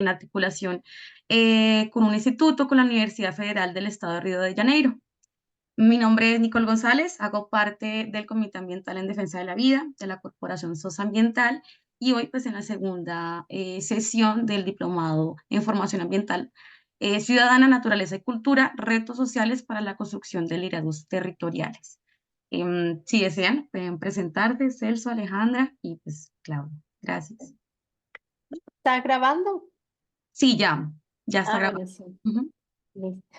en articulación con un instituto, con la Universidad Federal del Estado de Río de Janeiro. Mi nombre es Nicole González, hago parte del Comité Ambiental en Defensa de la Vida de la Corporación SOS Ambiental y hoy pues en la segunda sesión del Diplomado en Formación Ambiental Ciudadana, Naturaleza y Cultura, Retos Sociales para la Construcción de Liderazgos Territoriales. Si desean, pueden presentarse, Celso, Alejandra y pues Claudia. Gracias. ¿Estás grabando? Sí, ya está grabado. Bueno, sí. Ujú. Listo.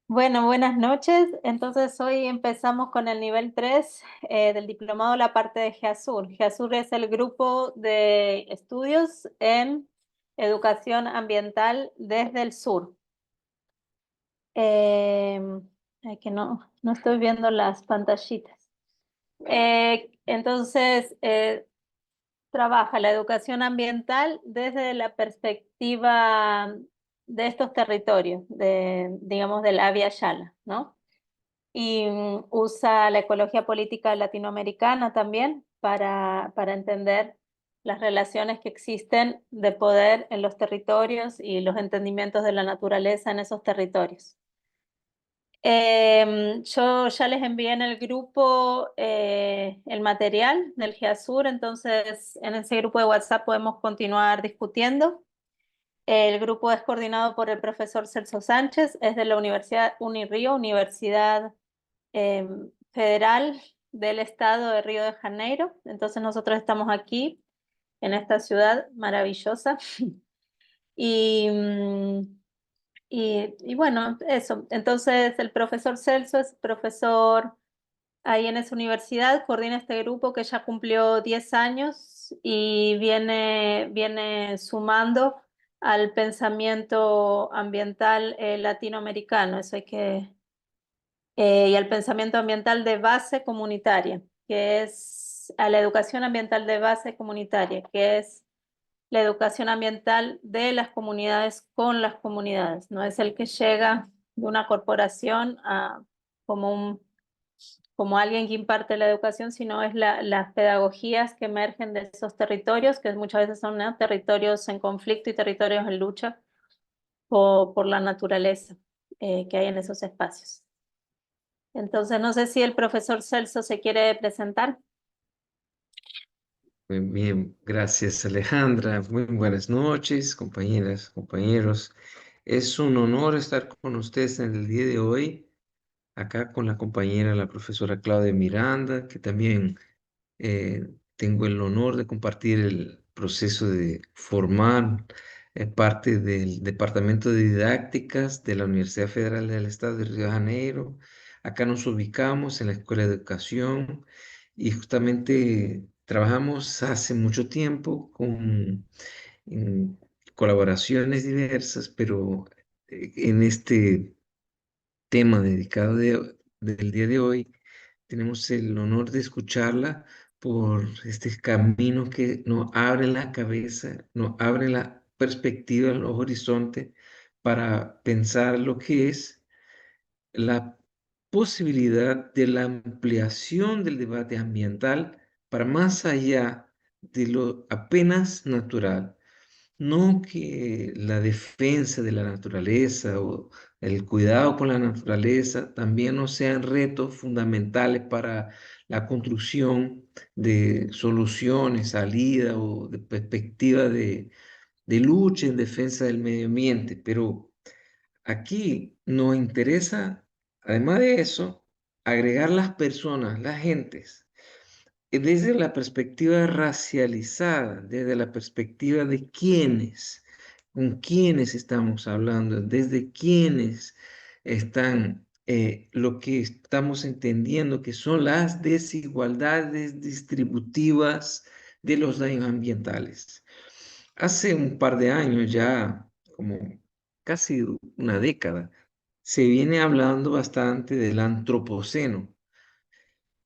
Bueno, buenas noches. Entonces hoy empezamos con el nivel 3 del diplomado, la parte de GEASUR. GEASUR es el grupo de estudios en educación ambiental desde el sur. Ay, que no estoy viendo las pantallitas. Entonces, trabaja la educación ambiental desde la perspectiva de estos territorios, digamos, del Abya Yala, ¿no? Y usa la ecología política latinoamericana también para entender las relaciones que existen de poder en los territorios y los entendimientos de la naturaleza en esos territorios. Yo ya les envié en el grupo el material del GEASUR, entonces en ese grupo de WhatsApp podemos continuar discutiendo. El grupo es coordinado por el profesor Celso Sánchez, es de la Universidad Unirío, Universidad Federal del Estado de Río de Janeiro. Entonces nosotros estamos aquí, en esta ciudad maravillosa. Y, y bueno, eso. Entonces el profesor Celso es profesor ahí en esa universidad, coordina este grupo que ya cumplió 10 años y viene sumando al pensamiento ambiental latinoamericano. Eso hay que y al pensamiento ambiental de base comunitaria, que es a la educación ambiental de base comunitaria, que es la educación ambiental de las comunidades con las comunidades. No es el que llega de una corporación como, como alguien que imparte la educación, sino es las pedagogías que emergen de esos territorios, que muchas veces son, ¿no?, territorios en conflicto y territorios en lucha por la naturaleza que hay en esos espacios. Entonces, no sé si el profesor Celso se quiere presentar. Muy bien, gracias Alejandra. Muy buenas noches, compañeras, compañeros. Es un honor estar con ustedes en el día de hoy, acá con la compañera, la profesora Claudia Miranda, que también tengo el honor de compartir el proceso de formar parte del Departamento de Didácticas de la Universidad Federal del Estado de Río de Janeiro. Acá nos ubicamos en la Escuela de Educación y justamente trabajamos hace mucho tiempo en colaboraciones diversas, pero en este tema dedicado del día de hoy, tenemos el honor de escucharla por este camino que nos abre la cabeza, nos abre la perspectiva, los horizontes para pensar lo que es la posibilidad de la ampliación del debate ambiental para más allá de lo apenas natural. No que la defensa de la naturaleza o el cuidado con la naturaleza también no sean retos fundamentales para la construcción de soluciones, salida o de perspectiva de lucha en defensa del medio ambiente, pero aquí nos interesa, además de eso, agregar las personas, las gentes, desde la perspectiva racializada, desde la perspectiva de quiénes, con quiénes estamos hablando, desde quiénes están lo que estamos entendiendo que son las desigualdades distributivas de los daños ambientales. Hace un par de años ya, como casi una década, se viene hablando bastante del antropoceno,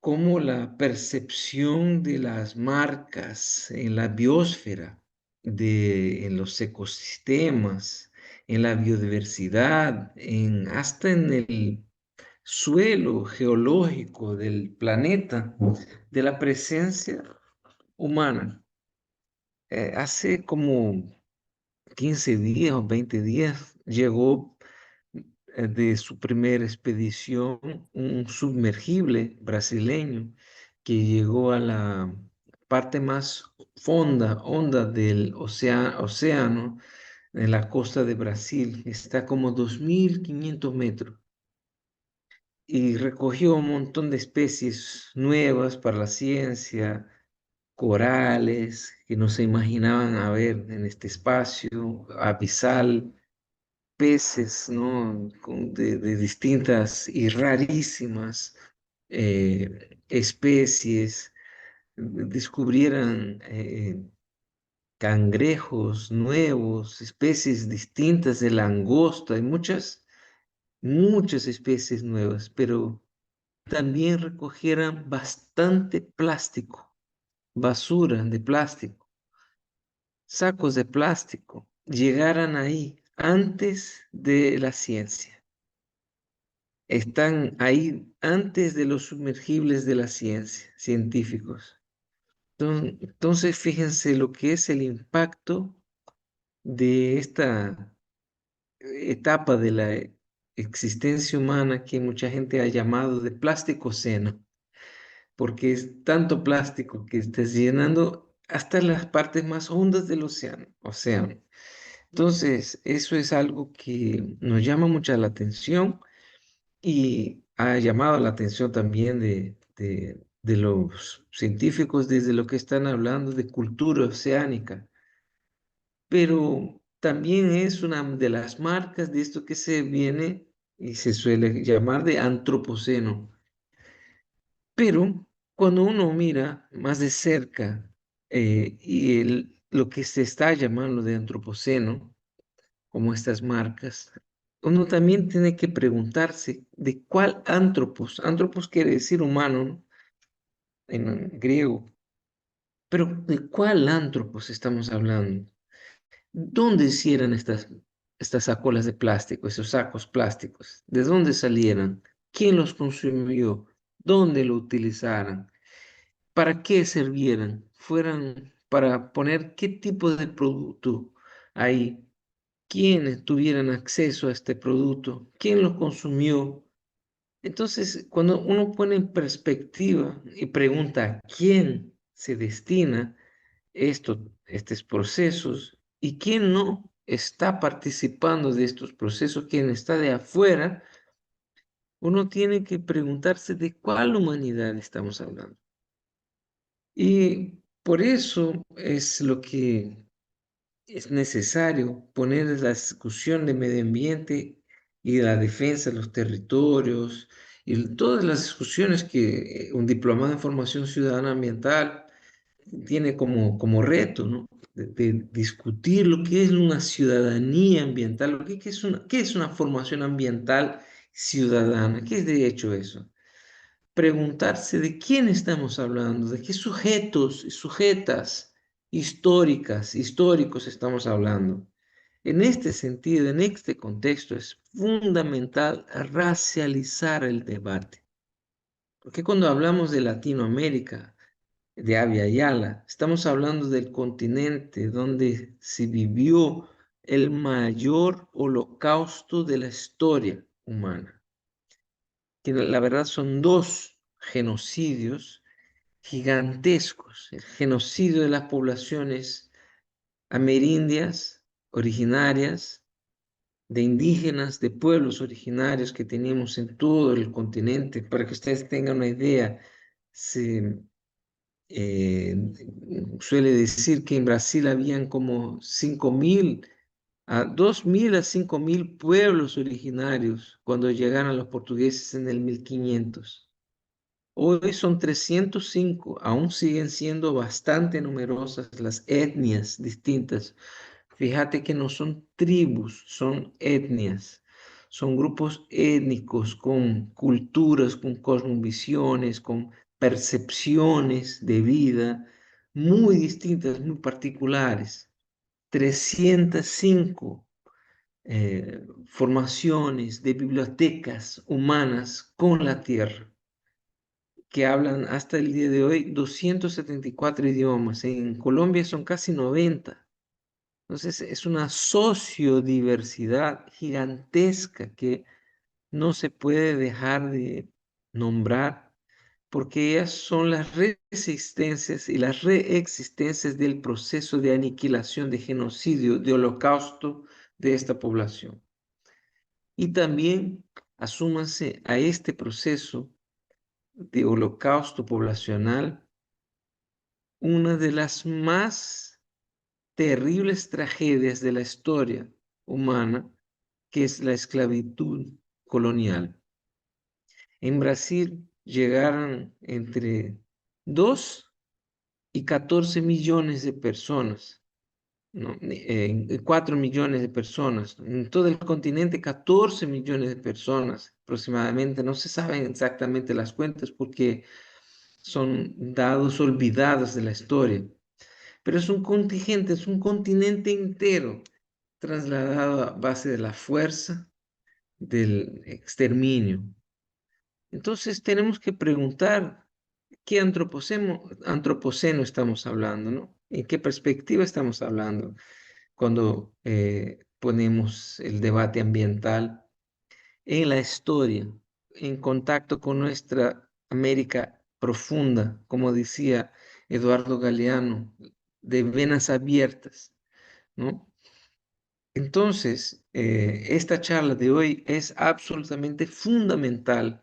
como la percepción de las marcas en la biosfera, en los ecosistemas, en la biodiversidad, hasta en el suelo geológico del planeta, de la presencia humana. Hace como 15 días o 20 días, llegó de su primera expedición un sumergible brasileño que llegó a la parte más honda del océano en la costa de Brasil. Está como 2.500 metros y recogió un montón de especies nuevas para la ciencia, corales que no se imaginaban haber en este espacio abisal, peces, ¿no? De distintas y rarísimas especies. Descubrieran cangrejos nuevos, especies distintas de langosta, hay muchas especies nuevas, pero también recogieran bastante plástico, basura de plástico, sacos de plástico, llegaran ahí antes de la ciencia. Están ahí antes de los sumergibles de la ciencia, científicos. Entonces, fíjense lo que es el impacto de esta etapa de la existencia humana que mucha gente ha llamado de plásticoceno, porque es tanto plástico que estás llenando hasta las partes más hondas del océano. Entonces, eso es algo que nos llama mucha la atención y ha llamado la atención también de los científicos desde lo que están hablando de cultura oceánica, pero también es una de las marcas de esto que se viene y se suele llamar de antropoceno. Pero cuando uno mira más de cerca lo que se está llamando de antropoceno, como estas marcas, uno también tiene que preguntarse de cuál antropos. Antropos quiere decir humano, ¿no? En griego. Pero ¿de cuál antropos estamos hablando? ¿Dónde hicieron estas sacolas de plástico, esos sacos plásticos? ¿De dónde salieron? ¿Quién los consumió? ¿Dónde lo utilizaron? ¿Para qué sirvieran? ¿Fueran para poner qué tipo de producto ahí? ¿Quiénes tuvieran acceso a este producto? ¿Quién lo consumió? Entonces, cuando uno pone en perspectiva y pregunta a quién se destina estos procesos y quién no está participando de estos procesos, quién está de afuera, uno tiene que preguntarse de cuál humanidad estamos hablando. Y por eso es lo que es necesario poner la discusión de medio ambiente y la defensa de los territorios y todas las discusiones que un diplomado en formación ciudadana ambiental tiene como reto, ¿no? De discutir lo que es una ciudadanía ambiental, qué es una formación ambiental ciudadana, qué es de hecho eso. Preguntarse de quién estamos hablando, de qué sujetos y sujetas históricos estamos hablando. En este sentido, en este contexto, es fundamental racializar el debate. Porque cuando hablamos de Latinoamérica, de Abya Yala, estamos hablando del continente donde se vivió el mayor holocausto de la historia humana, que la verdad son dos genocidios gigantescos, el genocidio de las poblaciones amerindias originarias, de indígenas, de pueblos originarios que teníamos en todo el continente. Para que ustedes tengan una idea, se eh, suele decir que en Brasil habían como 2.000 a 5.000 pueblos originarios cuando llegaron los portugueses en el 1500. Hoy son 305, aún siguen siendo bastante numerosas las etnias distintas. Fíjate que no son tribus, son etnias. Son grupos étnicos con culturas, con cosmovisiones, con percepciones de vida muy distintas, muy particulares. 305 formaciones de bibliotecas humanas con la tierra que hablan hasta el día de hoy 274 idiomas. En Colombia son casi 90. Entonces, es una sociodiversidad gigantesca que no se puede dejar de nombrar porque ellas son las resistencias y las reexistencias del proceso de aniquilación, de genocidio, de holocausto de esta población. Y también asúmanse a este proceso de holocausto poblacional una de las más terribles tragedias de la historia humana, que es la esclavitud colonial. En Brasil llegaron entre 2 y 14 millones de personas, ¿no? 4 millones de personas. En todo el continente, 14 millones de personas aproximadamente. No se saben exactamente las cuentas porque son dados olvidados de la historia. Pero es un contingente, es un continente entero trasladado a base de la fuerza del exterminio. Entonces tenemos que preguntar qué antropoceno estamos hablando, ¿no? ¿En qué perspectiva estamos hablando cuando ponemos el debate ambiental en la historia, en contacto con nuestra América profunda, como decía Eduardo Galeano, de venas abiertas, ¿no? Entonces, esta charla de hoy es absolutamente fundamental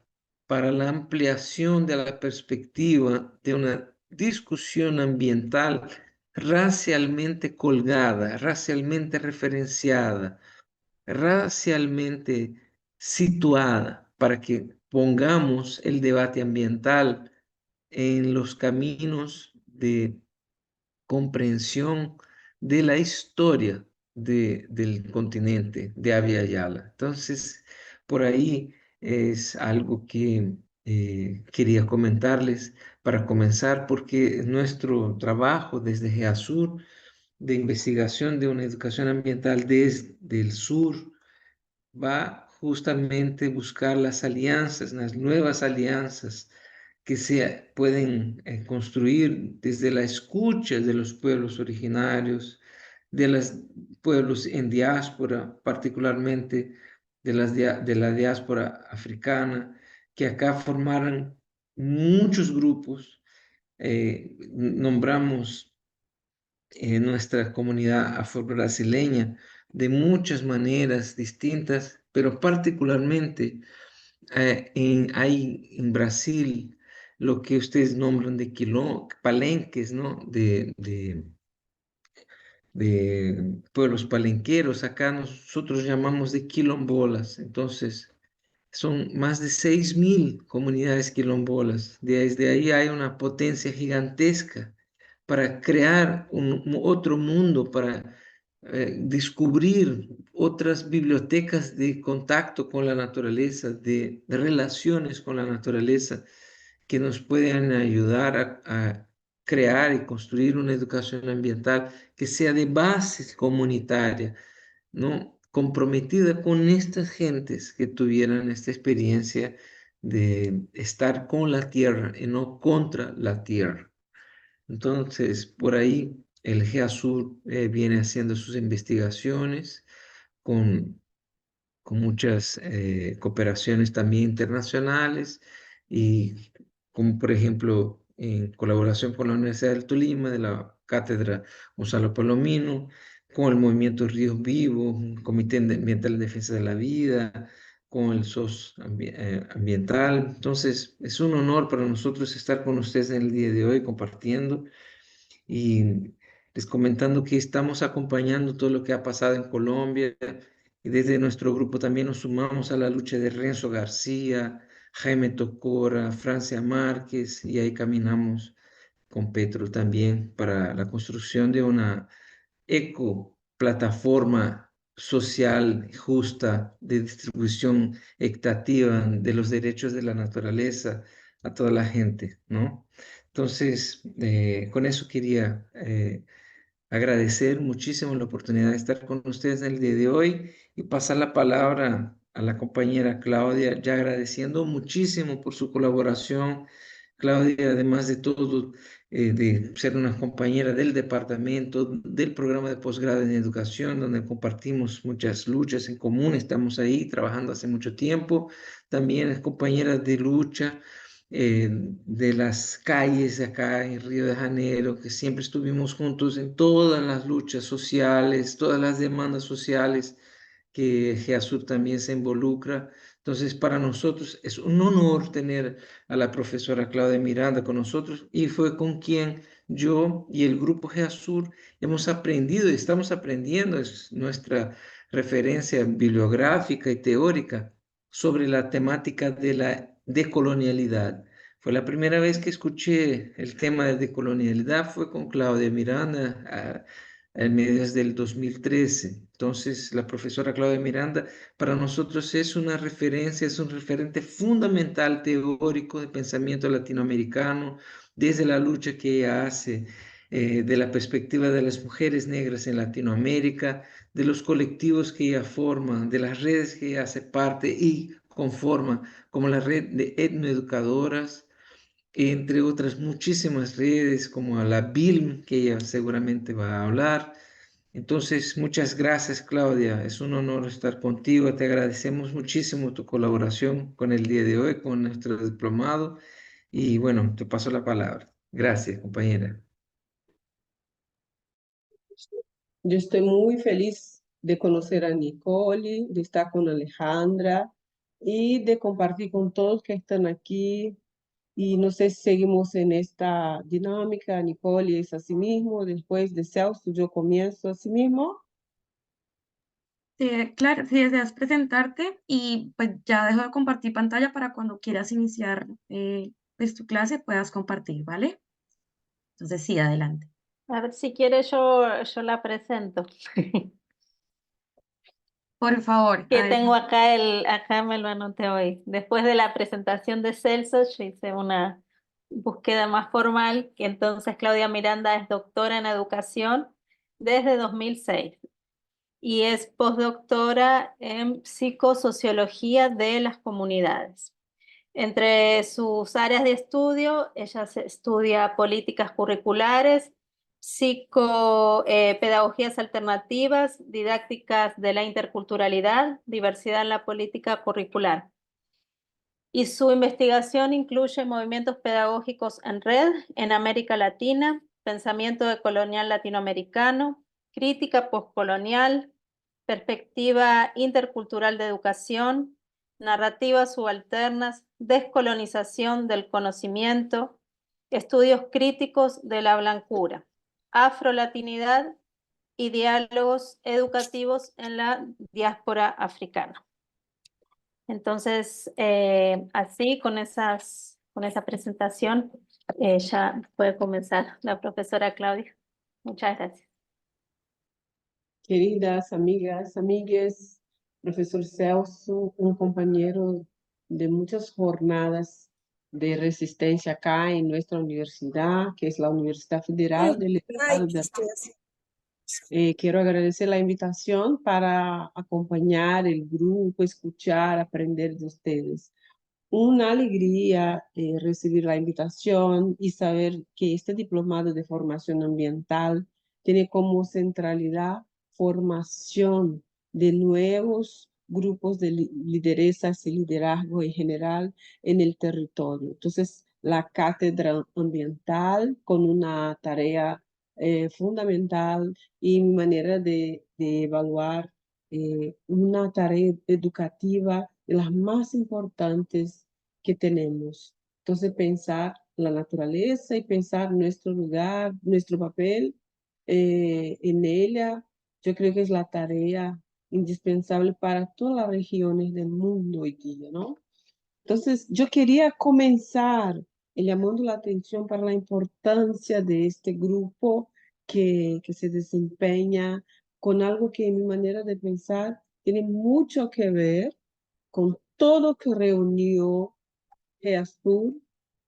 para la ampliación de la perspectiva de una discusión ambiental racialmente colgada, racialmente referenciada, racialmente situada, para que pongamos el debate ambiental en los caminos de comprensión de la historia del continente de Abya Yala. Entonces, por ahí es algo que quería comentarles para comenzar, porque nuestro trabajo desde GEASUR de investigación de una educación ambiental desde el sur va justamente a buscar las alianzas, las nuevas alianzas que se pueden construir desde la escucha de los pueblos originarios, de los pueblos en diáspora, particularmente de la diáspora africana, que acá formaron muchos grupos. Nombramos nuestra comunidad afro-brasileña de muchas maneras distintas, pero particularmente hay en Brasil lo que ustedes nombran de palenques, ¿no? De pueblos palenqueros. Acá nosotros llamamos de quilombolas. Entonces, son más de 6.000 comunidades quilombolas. Desde ahí hay una potencia gigantesca para crear otro mundo, para descubrir otras bibliotecas de contacto con la naturaleza, de relaciones con la naturaleza, que nos pueden ayudar a crear y construir una educación ambiental que sea de base comunitaria, ¿no? Comprometida con estas gentes que tuvieran esta experiencia de estar con la tierra y no contra la tierra. Entonces, por ahí el GEASUR viene haciendo sus investigaciones con muchas cooperaciones también internacionales y como por ejemplo en colaboración con la Universidad del Tolima, de la Cátedra Gonzalo Palomino, con el Movimiento Ríos Vivos, un Comité Ambiental en Defensa de la Vida, con el SOS Ambiental. Entonces, es un honor para nosotros estar con ustedes en el día de hoy compartiendo y les comentando que estamos acompañando todo lo que ha pasado en Colombia y desde nuestro grupo también nos sumamos a la lucha de Renzo García, Jaime Tocora, Francia Márquez y ahí caminamos con Petro también para la construcción de una plataforma social justa de distribución equitativa de los derechos de la naturaleza a toda la gente, ¿no? Entonces, con eso quería agradecer muchísimo la oportunidad de estar con ustedes en el día de hoy y pasar la palabra a la compañera Claudia, ya agradeciendo muchísimo por su colaboración. Claudia, además de todo, de ser una compañera del departamento, del programa de posgrado en educación, donde compartimos muchas luchas en común, estamos ahí trabajando hace mucho tiempo. También es compañera de lucha de las calles de acá en Río de Janeiro, que siempre estuvimos juntos en todas las luchas sociales, todas las demandas sociales que GEASUR también se involucra. Entonces, para nosotros es un honor tener a la profesora Claudia Miranda con nosotros y fue con quien yo y el grupo GEASUR hemos aprendido y estamos aprendiendo, es nuestra referencia bibliográfica y teórica sobre la temática de la decolonialidad. Fue la primera vez que escuché el tema de decolonialidad, fue con Claudia Miranda en mediados del 2013. Entonces, la profesora Claudia Miranda para nosotros es una referencia, es un referente fundamental teórico de pensamiento latinoamericano, desde la lucha que ella hace de la perspectiva de las mujeres negras en Latinoamérica, de los colectivos que ella forma, de las redes que ella hace parte y conforma, como la red de etnoeducadoras, entre otras muchísimas redes, como la BILM, que ella seguramente va a hablar. Entonces, muchas gracias, Claudia. Es un honor estar contigo. Te agradecemos muchísimo tu colaboración con el día de hoy, con nuestro diplomado. Y bueno, te paso la palabra. Gracias, compañera. Yo estoy muy feliz de conocer a Nicole, de estar con Alejandra y de compartir con todos que están aquí. Y no sé si seguimos en esta dinámica. Nicole es así mismo, después de Celso yo comienzo así mismo. Claro, si deseas presentarte y pues ya dejo de compartir pantalla para cuando quieras iniciar pues, tu clase puedas compartir, ¿vale? Entonces sí, adelante. A ver, si quiere yo la presento. Por favor, Que tengo adelante. acá me lo anoté hoy. Después de la presentación de Celso, yo hice una búsqueda más formal, que entonces Claudia Miranda es doctora en educación desde 2006 y es postdoctora en psicosociología de las comunidades. Entre sus áreas de estudio, ella estudia políticas curriculares, pedagogías alternativas, didácticas de la interculturalidad, diversidad en la política curricular. Y su investigación incluye movimientos pedagógicos en red en América Latina, pensamiento decolonial latinoamericano, crítica postcolonial, perspectiva intercultural de educación, narrativas subalternas, descolonización del conocimiento, estudios críticos de la blancura, afrolatinidad y diálogos educativos en la diáspora africana. Entonces, así con esa presentación, ya puede comenzar la profesora Claudia. Muchas gracias. Queridas amigas, amigues, profesor Celso, un compañero de muchas jornadas de resistencia acá en nuestra universidad, que es la Universidad Federal del Estado de quiero agradecer la invitación para acompañar el grupo, escuchar, aprender de ustedes. Una alegría recibir la invitación y saber que este diplomado de formación ambiental tiene como centralidad formación de nuevos grupos de lideresas y liderazgo en general en el territorio. Entonces, la cátedra ambiental con una tarea fundamental y mi manera de evaluar una tarea educativa de las más importantes que tenemos. Entonces, pensar la naturaleza y pensar nuestro lugar, nuestro papel en ella, yo creo que es la tarea indispensable para todas las regiones del mundo hoy día, ¿no? Entonces, yo quería comenzar llamando la atención para la importancia de este grupo que se desempeña con algo que en mi manera de pensar tiene mucho que ver con todo que reunió GEASUR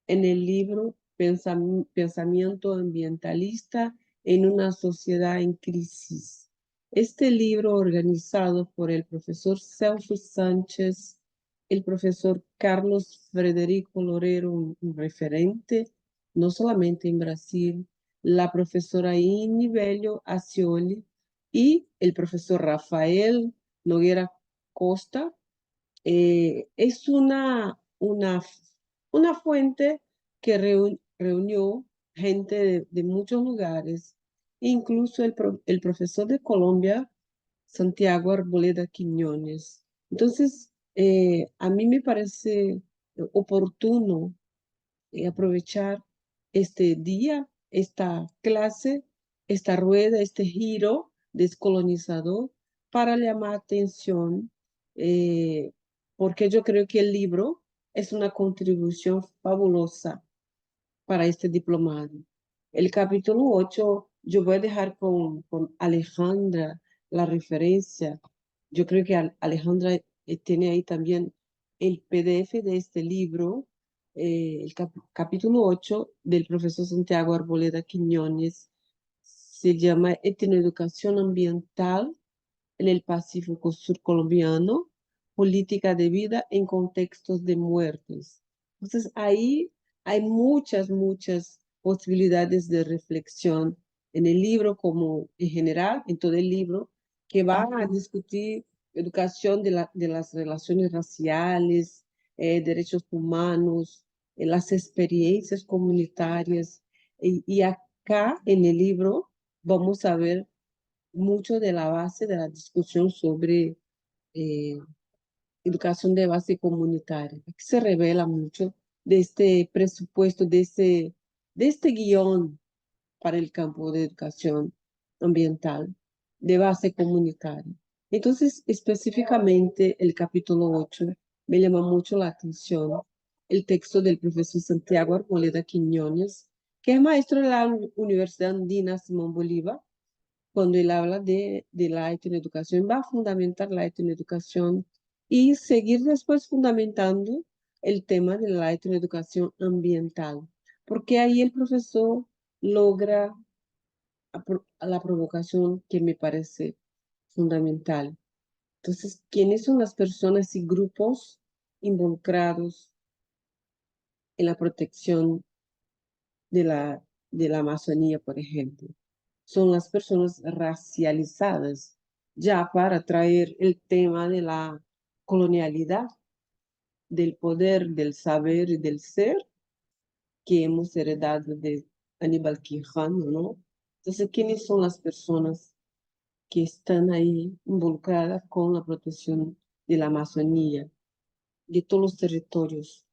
en el libro Pensamiento ambientalista en una sociedad en crisis. Este libro, organizado por el profesor Celso Sánchez, el profesor Carlos Frederico Lorero, un referente, no solamente en Brasil, la profesora Ine Velho Acioli y el profesor Rafael Noguera Costa. Es una fuente que reunió gente de muchos lugares, incluso el profesor de Colombia, Santiago Arboleda Quiñones. Entonces, a mí me parece oportuno aprovechar este día, esta clase, esta rueda, este giro descolonizador para llamar atención, eh, porque yo creo que el libro es una contribución fabulosa para este diplomado. El capítulo 8, yo voy a dejar con Alejandra la referencia. Yo creo que Alejandra tiene ahí también el PDF de este libro, el capítulo 8 del profesor Santiago Arboleda Quiñones. Se llama Etnoeducación Ambiental en el Pacífico Sur Colombiano, política de vida en contextos de muertes. Entonces, ahí hay muchas posibilidades de reflexión en el libro, como en general, en todo el libro, que va a discutir educación de las relaciones raciales, derechos humanos, las experiencias comunitarias. Y acá en el libro vamos a ver mucho de la base de la discusión sobre eh, educación de base comunitaria. Aquí se revela mucho de este presupuesto, de este guión para el campo de educación ambiental de base comunitaria. Entonces, específicamente el capítulo 8 me llama mucho la atención el texto del profesor Santiago Arboleda Quiñones, que es maestro de la Universidad Andina Simón Bolívar. Cuando él habla de la etnoeducación, va a fundamentar la etnoeducación y seguir después fundamentando el tema de la etnoeducación ambiental, porque ahí el profesor logra la provocación que me parece fundamental. Entonces, ¿quiénes son las personas y grupos involucrados en la protección de la Amazonía, por ejemplo? Son las personas racializadas, ya para traer el tema de la colonialidad, del poder, del saber y del ser que hemos heredado de Aníbal Quijano, ¿no? Entonces, ¿quiénes son las personas que están ahí involucradas con la protección de la Amazonía, de todos los territorios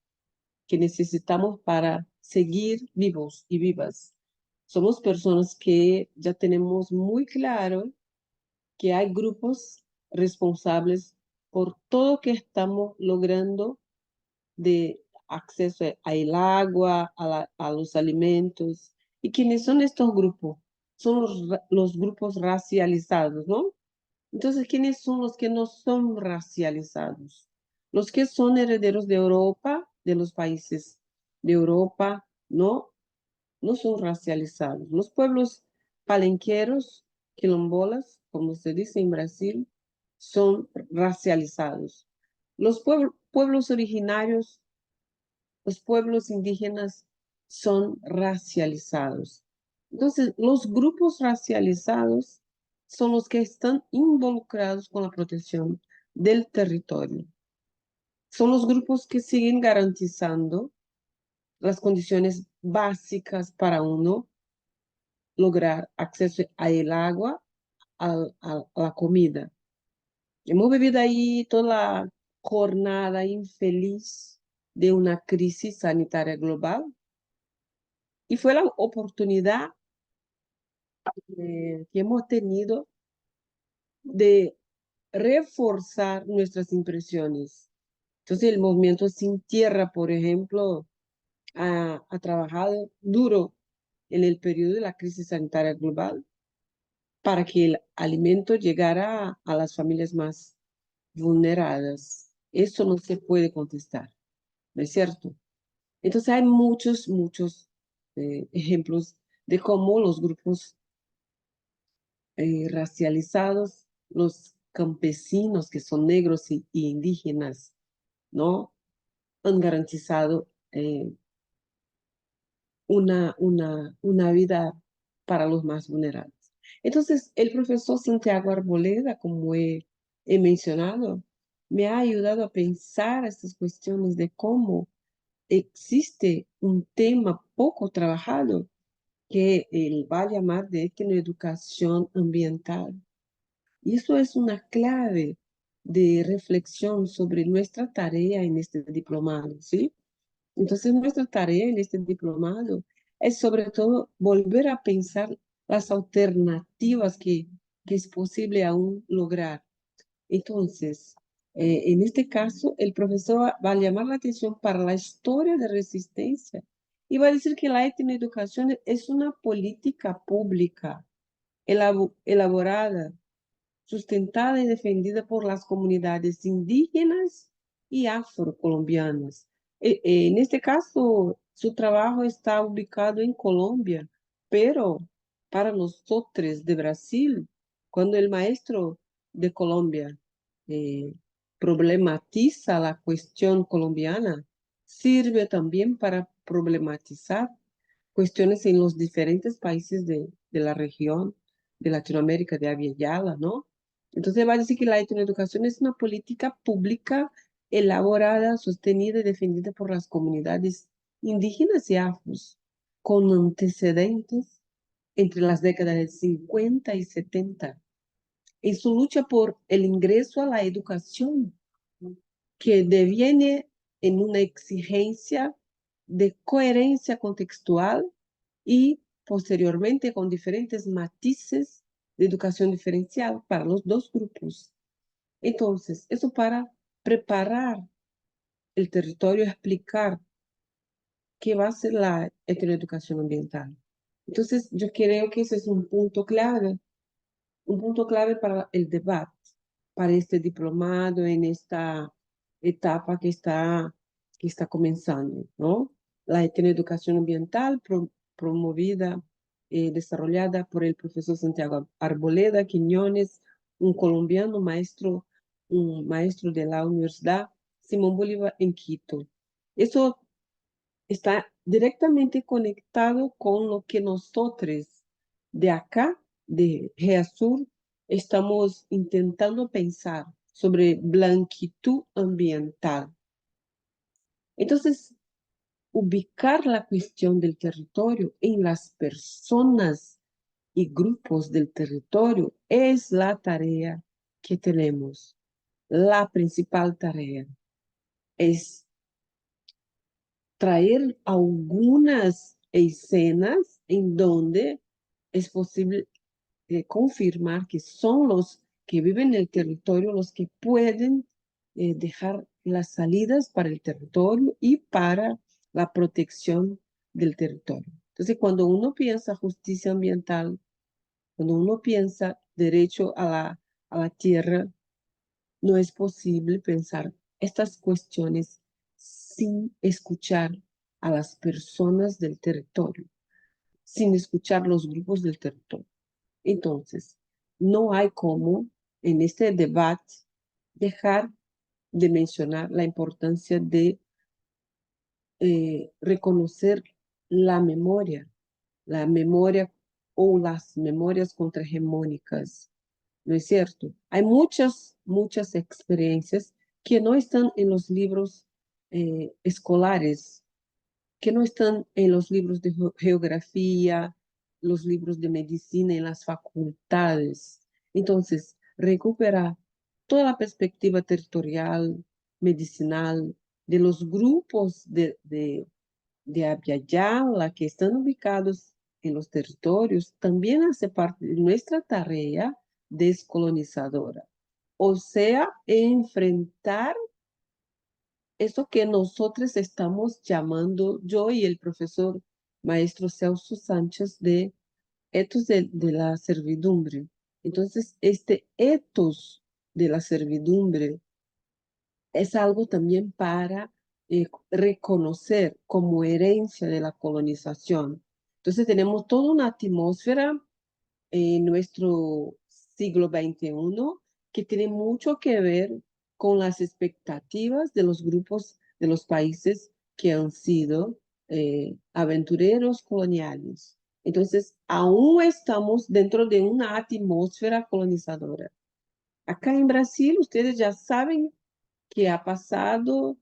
que necesitamos para seguir vivos y vivas? Somos personas que ya tenemos muy claro que hay grupos responsables por todo que estamos logrando de acceso al agua, a los alimentos. ¿Y quiénes son estos grupos? Son los grupos racializados, ¿no? Entonces, ¿quiénes son los que no son racializados? Los que son herederos de Europa, de los países de Europa, no son racializados. Los pueblos palenqueros, quilombolas, como se dice en Brasil, son racializados. Los pueblos originarios, los pueblos indígenas son racializados. Entonces, los grupos racializados son los que están involucrados con la protección del territorio. Son los grupos que siguen garantizando las condiciones básicas para uno lograr acceso al agua, a la comida. Hemos vivido ahí toda la jornada infeliz de una crisis sanitaria global y fue la oportunidad que hemos tenido de reforzar nuestras impresiones. Entonces, el movimiento Sin Tierra, por ejemplo, ha trabajado duro en el periodo de la crisis sanitaria global para que el alimento llegara a las familias más vulneradas. Eso no se puede contestar, ¿no es cierto? Entonces hay muchos ejemplos de cómo los grupos racializados, los campesinos que son negros y indígenas, ¿no? Han garantizado una vida para los más vulnerables. Entonces, el profesor Santiago Arboleda, como he mencionado, me ha ayudado a pensar estas cuestiones de cómo existe un tema poco trabajado que él va a llamar de etnoeducación ambiental. Y eso es una clave de reflexión sobre nuestra tarea en este diplomado, ¿sí? Entonces, nuestra tarea en este diplomado es sobre todo volver a pensar las alternativas que es posible aún lograr. Entonces, en este caso, el profesor va a llamar la atención para la historia de resistencia y va a decir que la etnoeducación es una política pública elaborada, sustentada y defendida por las comunidades indígenas y afrocolombianas. En este caso, su trabajo está ubicado en Colombia, pero para nosotros de Brasil, cuando el maestro de Colombia eh, problematiza la cuestión colombiana, sirve también para problematizar cuestiones en los diferentes países de la región de Latinoamérica, de Abya Yala, ¿no? Entonces va a decir que la etnoeducación es una política pública elaborada, sostenida y defendida por las comunidades indígenas y afros, con antecedentes entre las décadas de 50 y 70, en su lucha por el ingreso a la educación, que deviene en una exigencia de coherencia contextual y posteriormente con diferentes matices de educación diferencial para los dos grupos. Entonces, eso para preparar el territorio, explicar qué va a ser la heteroeducación ambiental. Entonces, yo creo que ese es un punto clave para el debate, para este diplomado en esta etapa que está comenzando, ¿no? La etnoeducación ambiental promovida, desarrollada por el profesor Santiago Arboleda Quiñones, un colombiano un maestro de la Universidad Simón Bolívar en Quito. Eso está directamente conectado con lo que nosotros de acá, de GEASUR, estamos intentando pensar sobre blanquitud ambiental. Entonces, ubicar la cuestión del territorio en las personas y grupos del territorio es la tarea que tenemos. La principal tarea es traer algunas escenas en donde es posible confirmar que son los que viven en el territorio los que pueden dejar las salidas para el territorio y para la protección del territorio. Entonces, cuando uno piensa justicia ambiental, cuando uno piensa derecho a la tierra, no es posible pensar estas cuestiones sin escuchar a las personas del territorio, sin escuchar los grupos del territorio. Entonces, no hay cómo en este debate dejar de mencionar la importancia de reconocer la memoria o las memorias contrahegemónicas, ¿no es cierto? Hay muchas experiencias que no están en los libros escolares, que no están en los libros de geografía, los libros de medicina en las facultades. Entonces, recuperar toda la perspectiva territorial, medicinal, de los grupos de Abya Yala que están ubicados en los territorios, también hace parte de nuestra tarea descolonizadora. O sea, enfrentar eso que nosotros estamos llamando, yo y el profesor maestro Celso Sánchez, de etos de la servidumbre. Entonces, este etos de la servidumbre es algo también para reconocer como herencia de la colonización. Entonces, tenemos toda una atmósfera en nuestro siglo XXI que tiene mucho que ver con las expectativas de los grupos de los países que han sido aventureros coloniales. Entonces, aún estamos dentro de una atmósfera colonizadora. Acá en Brasil, ustedes ya saben que ha pasado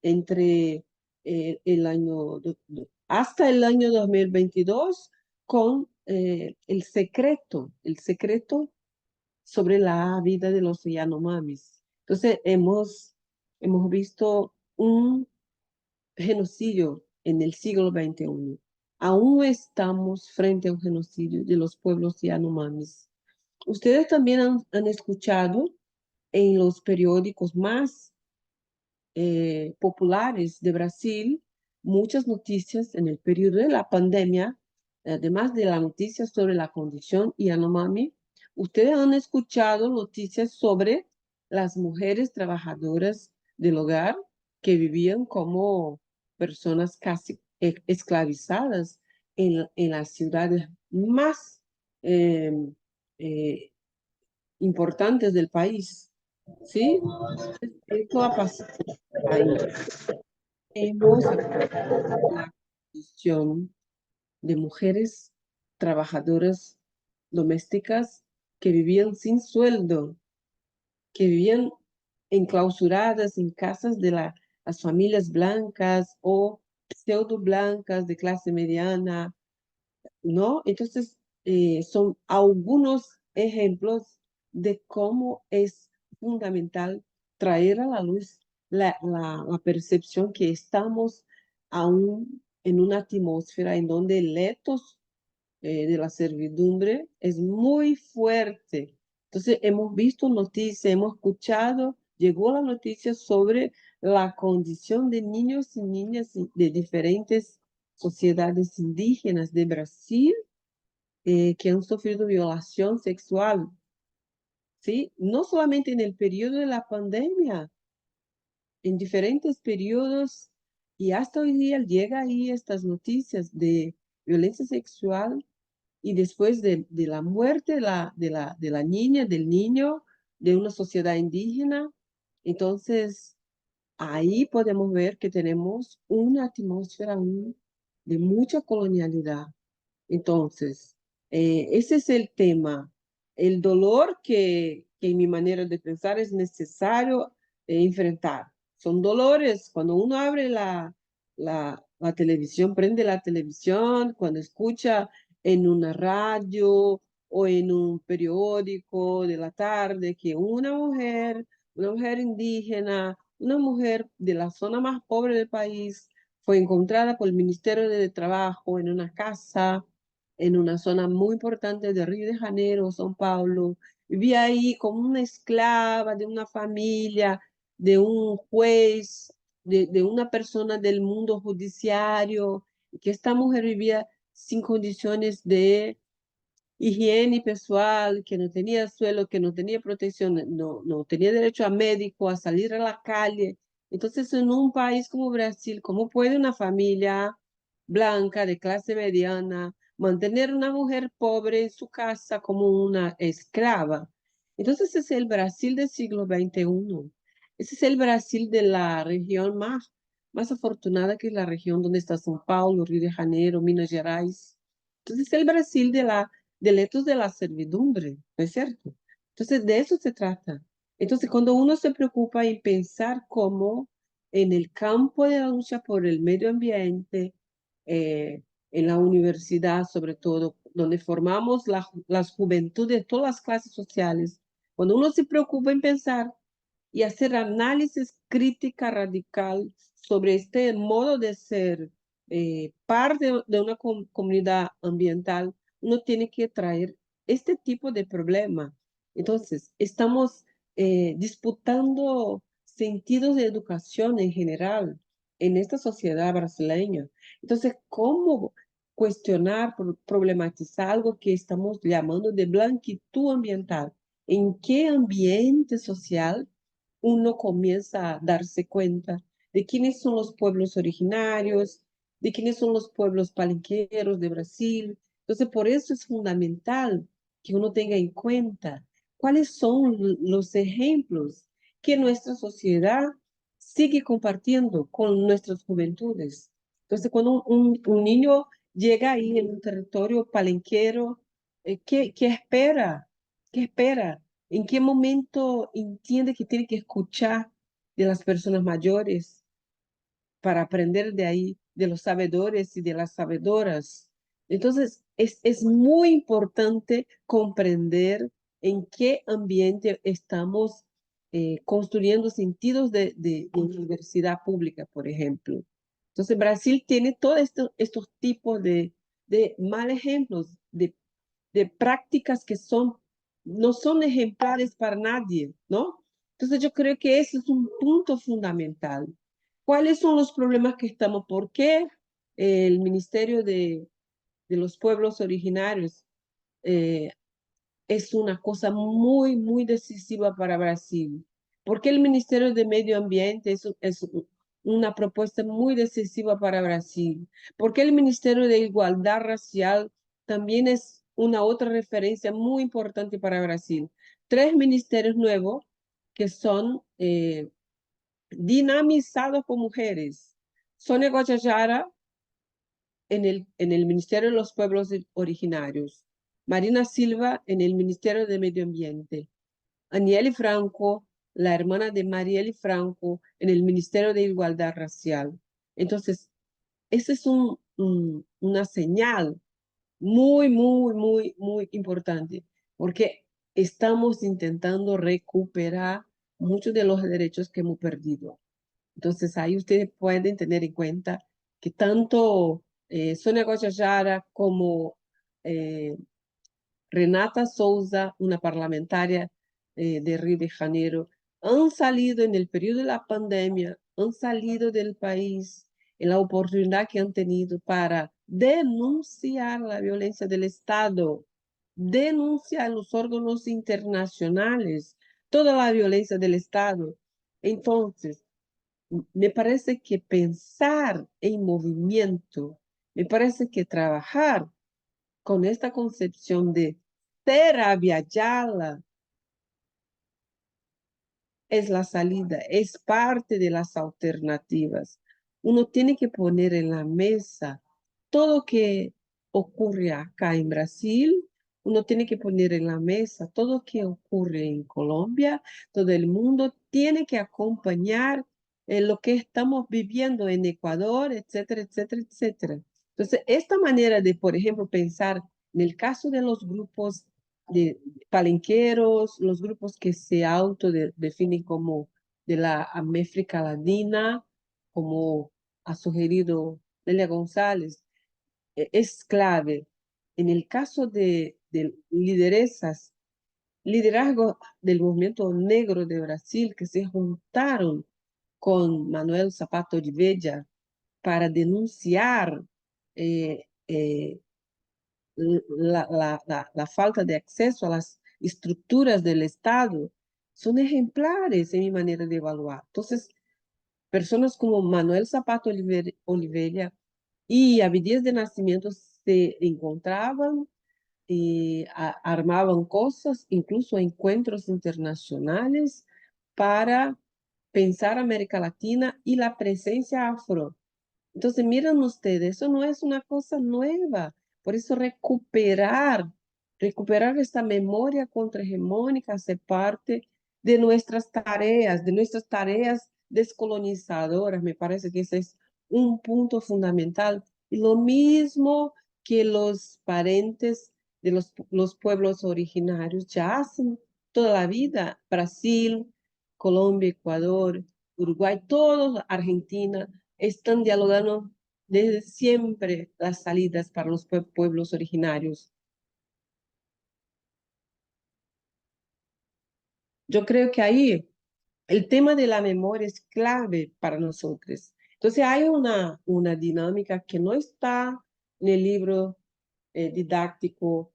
entre el año, hasta el año 2022 con el secreto sobre la vida de los Yanomamis. Entonces, hemos visto un genocidio en el siglo XXI. Aún estamos frente a un genocidio de los pueblos Yanomamis. Ustedes también han escuchado en los periódicos más populares de Brasil muchas noticias en el periodo de la pandemia, además de la noticia sobre la condición Yanomami. Ustedes han escuchado noticias sobre las mujeres trabajadoras del hogar que vivían como personas casi esclavizadas en las ciudades más eh, eh, importantes del país. ¿Sí? Esto ha pasado ahí. Hemos la condición de mujeres trabajadoras domésticas que vivían sin sueldo, que vivían enclausuradas en casas de las familias blancas o pseudo blancas de clase mediana, ¿no? Entonces, son algunos ejemplos de cómo es fundamental traer a la luz la percepción que estamos aún en una atmósfera en donde el etos de la servidumbre es muy fuerte. Entonces, hemos visto noticias, hemos escuchado, llegó la noticia sobre la condición de niños y niñas de diferentes sociedades indígenas de Brasil que han sufrido violación sexual, ¿sí? No solamente en el periodo de la pandemia, en diferentes periodos, y hasta hoy día llega ahí estas noticias de violencia sexual y después de la muerte de la niña, del niño, de una sociedad indígena. Entonces, ahí podemos ver que tenemos una atmósfera aún de mucha colonialidad. Entonces, ese es el tema. El dolor que en mi manera de pensar es necesario enfrentar. Son dolores. Cuando uno abre la televisión, prende la televisión, cuando escucha en una radio o en un periódico de la tarde que una mujer indígena, una mujer de la zona más pobre del país, fue encontrada por el Ministerio de Trabajo en una casa en una zona muy importante de Río de Janeiro, São Paulo. Vivía ahí como una esclava de una familia, de un juez, de una persona del mundo judiciario, que esta mujer vivía sin condiciones de higiene pessoal, que no tenía suelo, que no tenía protección, no tenía derecho a médico, a salir a la calle. Entonces, en un país como Brasil, ¿cómo puede una familia blanca de clase mediana mantener una mujer pobre en su casa como una esclava? Entonces, ese es el Brasil del siglo XXI. Ese es el Brasil de la región más afortunada, que es la región donde está São Paulo, Río de Janeiro, Minas Gerais. Entonces, es el Brasil del etos de la servidumbre, ¿no es cierto? Entonces, de eso se trata. Entonces, cuando uno se preocupa en pensar cómo en el campo de la lucha por el medio ambiente, en la universidad sobre todo, donde formamos las juventudes de todas las clases sociales, cuando uno se preocupa en pensar y hacer análisis crítica radical sobre este modo de ser parte de una comunidad ambiental, uno tiene que traer este tipo de problema. Entonces, estamos disputando sentidos de educación en general en esta sociedad brasileña. Entonces, ¿cómo cuestionar, problematizar algo que estamos llamando de blanquitud ambiental? ¿En qué ambiente social uno comienza a darse cuenta de quiénes son los pueblos originarios, de quiénes son los pueblos palenqueros de Brasil? Entonces, por eso es fundamental que uno tenga en cuenta cuáles son los ejemplos que nuestra sociedad sigue compartiendo con nuestras juventudes. Entonces, cuando un niño llega ahí en un territorio palenquero, ¿qué espera? ¿Qué espera? ¿En qué momento entiende que tiene que escuchar de las personas mayores para aprender de ahí, de los sabedores y de las sabedoras? Entonces, es muy importante comprender en qué ambiente estamos construyendo sentidos de universidad pública, por ejemplo. Entonces, Brasil tiene todos estos tipos de mal ejemplos, de prácticas que no son ejemplares para nadie, ¿no? Entonces, yo creo que ese es un punto fundamental. ¿Cuáles son los problemas que estamos? ¿Por qué el Ministerio de los Pueblos Originarios eh, es una cosa muy, muy decisiva para Brasil? ¿Por qué el Ministerio de Medio Ambiente es una propuesta muy decisiva para Brasil? ¿Por qué el Ministerio de Igualdad Racial también es una otra referencia muy importante para Brasil? Tres ministerios nuevos que son dinamizados por mujeres. Sonia Guajajara en el Ministerio de los Pueblos Originarios, Marina Silva en el Ministerio de Medio Ambiente, Anieli Franco, la hermana de Marielle Franco, en el Ministerio de Igualdad Racial. Entonces, esa es una señal muy, muy, muy, muy importante, porque estamos intentando recuperar muchos de los derechos que hemos perdido. Entonces, ahí ustedes pueden tener en cuenta que tanto Sonia Guajajara como eh, Renata Souza, una parlamentaria de Río de Janeiro, han salido en el periodo de la pandemia, han salido del país en la oportunidad que han tenido para denunciar la violencia del Estado, denunciar los órganos internacionales, toda la violencia del Estado. Entonces, me parece que pensar en movimiento, me parece que trabajar con esta concepción de terapia yala es la salida, es parte de las alternativas. Uno tiene que poner en la mesa todo lo que ocurre acá en Brasil, uno tiene que poner en la mesa todo lo que ocurre en Colombia, todo el mundo tiene que acompañar lo que estamos viviendo en Ecuador, etcétera, etcétera, etcétera. Entonces, esta manera de, por ejemplo, pensar en el caso de los grupos de palenqueros, los grupos que se autodefinen como de la América Latina, como ha sugerido Nelia González, es clave. En el caso de liderazgo del movimiento negro de Brasil, que se juntaron con Manuel Zapato Oliveira para denunciar la falta de acceso a las estructuras del Estado, son ejemplares en mi manera de evaluar. Entonces, personas como Manuel Zapato Oliveira y Abdias de Nacimiento se encontraban y armaban cosas, incluso encuentros internacionales para pensar América Latina y la presencia afro. Entonces, miren ustedes, eso no es una cosa nueva. Por eso recuperar esta memoria contrahegemónica hace parte de nuestras tareas descolonizadoras. Me parece que ese es un punto fundamental. Y lo mismo que los parentes de los pueblos originarios ya hacen toda la vida. Brasil, Colombia, Ecuador, Uruguay, todos, Argentina están dialogando desde siempre las salidas para los pueblos originarios. Yo creo que ahí el tema de la memoria es clave para nosotros. Entonces hay una dinámica que no está en el libro didáctico,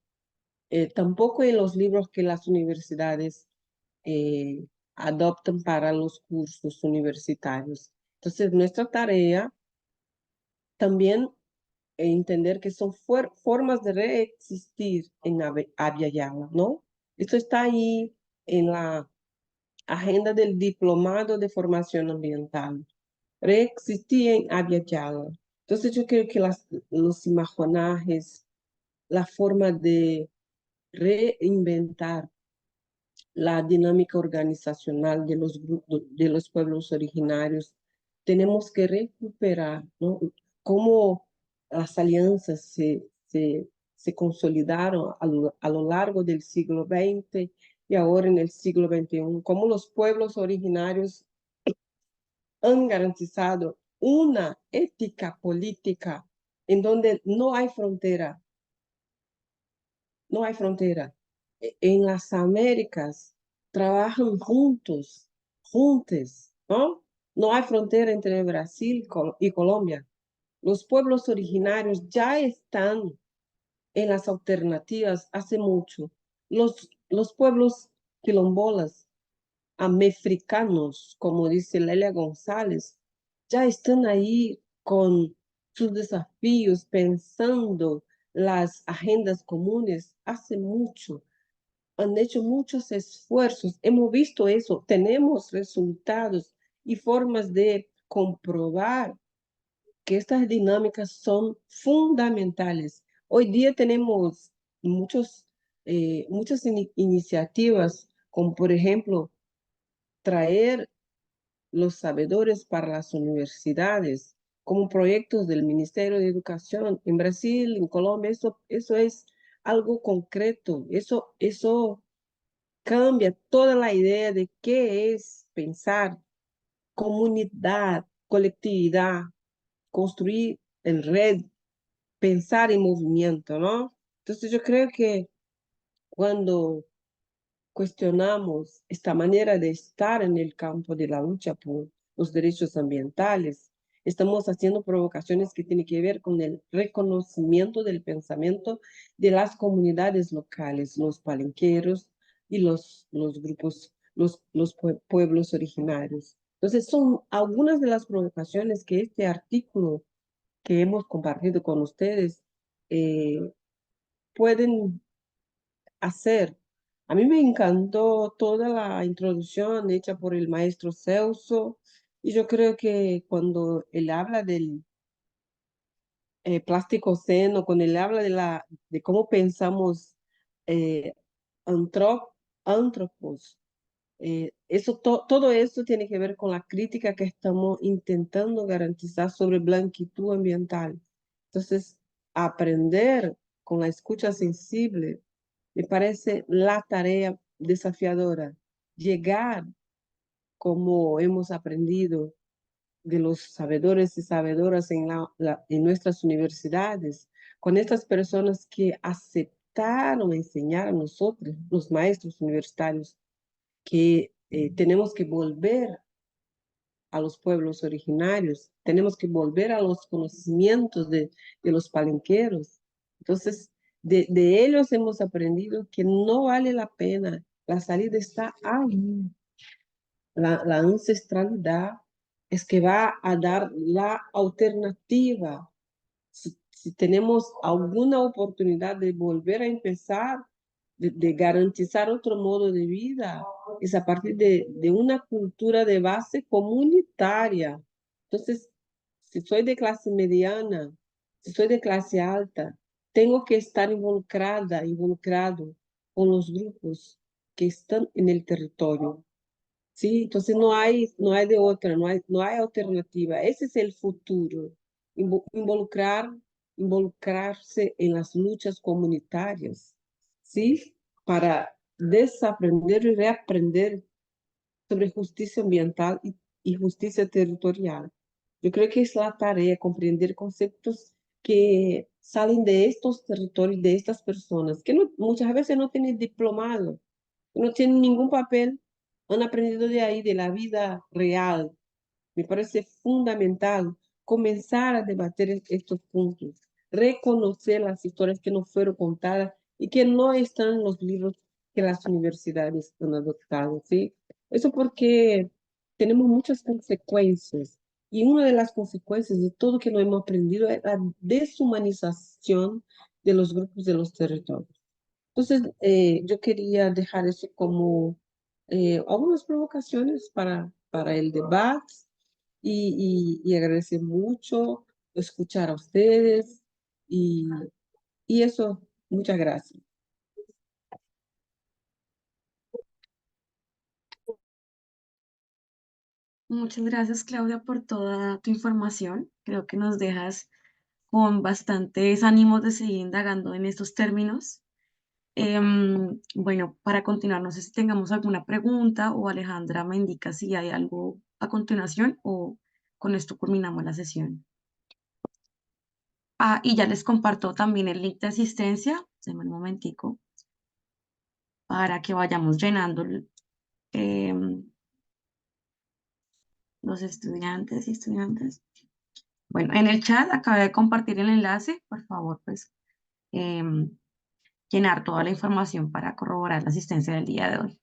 tampoco en los libros que las universidades eh, adoptan para los cursos universitarios. Entonces nuestra tarea también entender que son formas de reexistir en Abya Yala, ¿no? Esto está ahí en la agenda del Diplomado de Formación Ambiental. Reexistir en Abya Yala. Entonces yo creo que los imagonajes, la forma de reinventar la dinámica organizacional de los grupos, de los pueblos originarios, tenemos que recuperar, ¿no? Cómo las alianzas se consolidaron a lo largo del siglo XX y ahora en el siglo XXI, cómo los pueblos originarios han garantizado una ética política en donde no hay frontera, no hay frontera. En las Américas trabajan juntos, juntos, ¿no? No hay frontera entre Brasil y Colombia. Los pueblos originarios ya están en las alternativas hace mucho. Los pueblos quilombolas, americanos, como dice Lelia González, ya están ahí con sus desafíos, pensando las agendas comunes hace mucho. Han hecho muchos esfuerzos, hemos visto eso, tenemos resultados y formas de comprobar que estas dinámicas son fundamentales. Hoy día tenemos muchas iniciativas, como por ejemplo traer los sabedores para las universidades, como proyectos del Ministerio de Educación en Brasil, en Colombia. Eso es algo concreto, eso cambia toda la idea de qué es pensar comunidad, colectividad, construir en red, pensar en movimiento, ¿no? Entonces yo creo que cuando cuestionamos esta manera de estar en el campo de la lucha por los derechos ambientales, estamos haciendo provocaciones que tienen que ver con el reconocimiento del pensamiento de las comunidades locales, los palenqueros y los grupos, los pueblos originarios. Entonces, son algunas de las provocaciones que este artículo que hemos compartido con ustedes eh, pueden hacer. A mí me encantó toda la introducción hecha por el maestro Celso y yo creo que cuando él habla del plástico cuando él habla de cómo pensamos eh, antropos, todo eso tiene que ver con la crítica que estamos intentando garantizar sobre blanquitud ambiental. Entonces, aprender con la escucha sensible me parece la tarea desafiadora. Llegar, como hemos aprendido de los sabedores y sabedoras en nuestras universidades, con estas personas que aceptaron enseñar a nosotros, los maestros universitarios, que tenemos que volver a los pueblos originarios, tenemos que volver a los conocimientos de los palenqueros. Entonces, de ellos hemos aprendido que no vale la pena, la salida está ahí. La ancestralidad es que va a dar la alternativa. Si tenemos alguna oportunidad de volver a empezar, de garantizar otro modo de vida, es a partir de una cultura de base comunitaria. Entonces, si soy de clase mediana, si soy de clase alta, tengo que estar involucrado con los grupos que están en el territorio. Sí, entonces no hay de otra, no hay alternativa. Ese es el futuro. Involucrarse en las luchas comunitarias, ¿sí? Para desaprender y reaprender sobre justicia ambiental y justicia territorial. Yo creo que es la tarea comprender conceptos que salen de estos territorios, de estas personas, que muchas veces no tienen diplomado, no tienen ningún papel, han aprendido de ahí, de la vida real. Me parece fundamental comenzar a debater estos puntos, reconocer las historias que no fueron contadas y que no están en los libros que las universidades han adoptado, ¿sí? Eso porque tenemos muchas consecuencias y una de las consecuencias de todo que no hemos aprendido es la deshumanización de los grupos de los territorios. Entonces, yo quería dejar eso como algunas provocaciones para el debate y agradecer mucho escuchar a ustedes y, y eso, muchas gracias. Muchas gracias, Claudia, por toda tu información. Creo que nos dejas con bastantes ánimos de seguir indagando en estos términos. Bueno, para continuar, no sé si tengamos alguna pregunta o Alejandra me indica si hay algo a continuación o con esto culminamos la sesión. Ah, y ya les comparto también el link de asistencia. Denme un momentico para que vayamos llenando em, los estudiantes y estudiantes. Bueno, en el chat acabé de compartir el enlace. Por favor, pues em, llenar toda la información para corroborar la asistencia del día de hoy.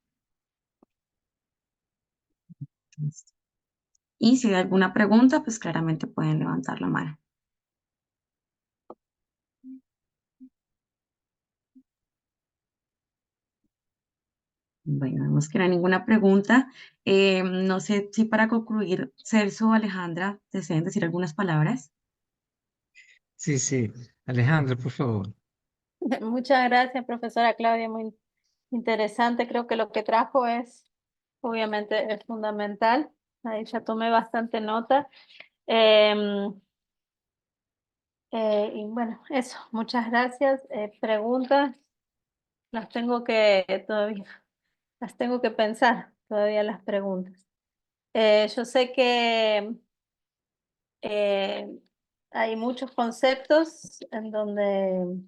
Listo. Y si hay alguna pregunta, pues claramente pueden levantar la mano. Bueno, vemos que no hay ninguna pregunta. No sé si para concluir, Celso o Alejandra, deseen decir algunas palabras. Sí, sí. Alejandra, por favor. Muchas gracias, profesora Claudia, muy interesante. Creo que lo que trajo es, obviamente, es fundamental. Ahí ya tomé bastante nota. Em, y bueno, eso, muchas gracias. Preguntas, las tengo que todavía, las tengo que pensar todavía las preguntas. Yo sé que eh, hay muchos conceptos en donde